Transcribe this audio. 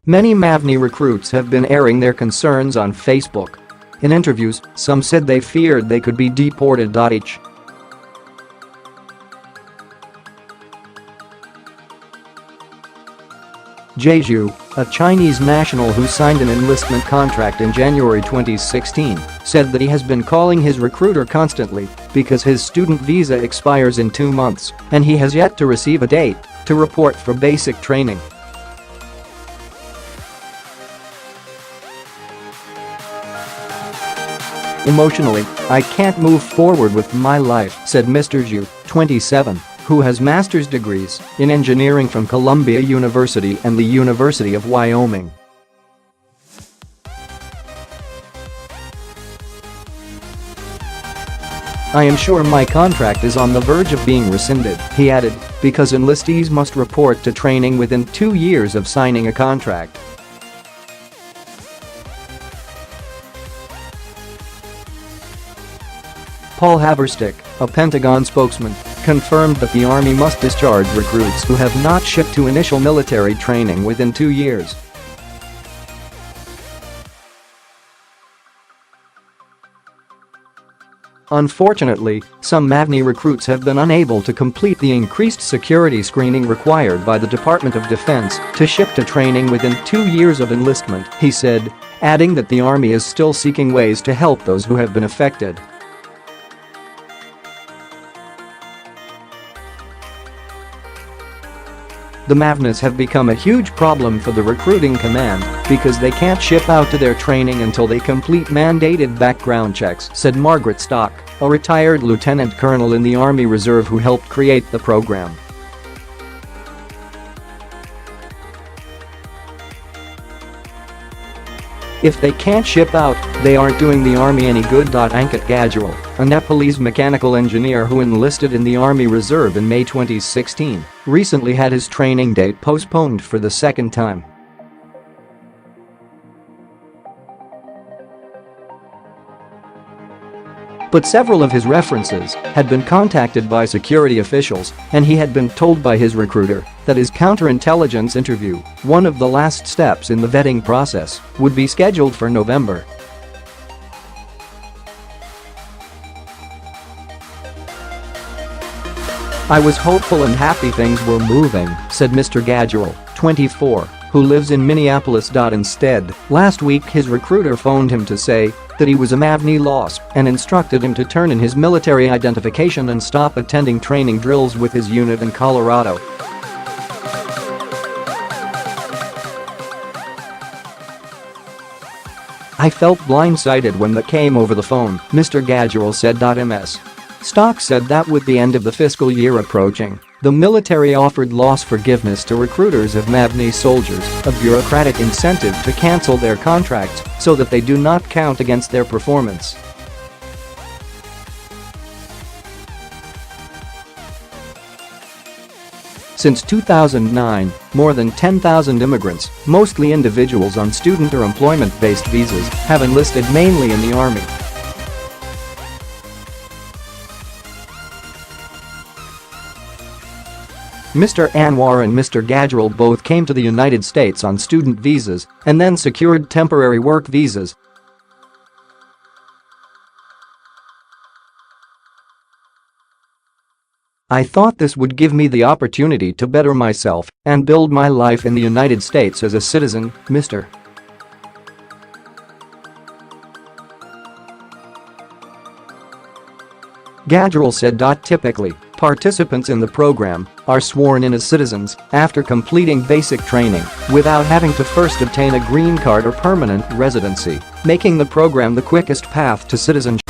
Many Mavni recruits have been airing their concerns on Facebook. In interviews, some said they feared they could be deported. Jeju, a Chinese national who signed an enlistment contract in January 2016, said that he has been calling his recruiter constantly because his student visa expires in 2 months and he has yet to receive a date to report for basic training. "Emotionally, I can't move forward with my life," said Mr. Zhu, 27, who has master's degrees in engineering from Columbia University and the University of Wyoming. "I am sure my contract is on the verge of being rescinded," he added, because enlistees must report to training within 2 years of signing a contract. Paul Haverstick, a Pentagon spokesman, confirmed that the Army must discharge recruits who have not shipped to initial military training within 2 years. Unfortunately, some Mavni recruits have been unable to complete the increased security screening required by the Department of Defense to ship to training within 2 years of enlistment, he said, adding that the Army is still seeking ways to help those who have been affected. The Mavnis have become a huge problem for the recruiting command because they can't ship out to their training until they complete mandated background checks, said Margaret Stock, a retired lieutenant colonel in the Army Reserve who helped create the program. "If they can't ship out, they aren't doing the Army any good." Ankit Gadgil, a Nepalese mechanical engineer who enlisted in the Army Reserve in May 2016, recently had his training date postponed for the second time. But several of his references had been contacted by security officials and he had been told by his recruiter that his counterintelligence interview, one of the last steps in the vetting process, would be scheduled for November. "I was hopeful and happy things were moving," said Mr. Gadgil, 24, who lives in Minneapolis. Instead, last week his recruiter phoned him to say that he was a Mavni loss and instructed him to turn in his military identification and stop attending training drills with his unit in Colorado. "I felt blindsided when that came over the phone," Mr. Gadgil said. Ms. Stock said that with the end of the fiscal year approaching, the military offered loss forgiveness to recruiters of Mavni soldiers, a bureaucratic incentive to cancel their contracts so that they do not count against their performance. Since 2009, more than 10,000 immigrants, mostly individuals on student or employment-based visas, have enlisted mainly in the Army. Mr. Anwar and Mr. Gadgil both came to the United States on student visas and then secured temporary work visas. "I thought this would give me the opportunity to better myself and build my life in the United States as a citizen," Mr. Gadgil said. Typically, participants in the program are sworn in as citizens after completing basic training without having to first obtain a green card or permanent residency, making the program the quickest path to citizenship.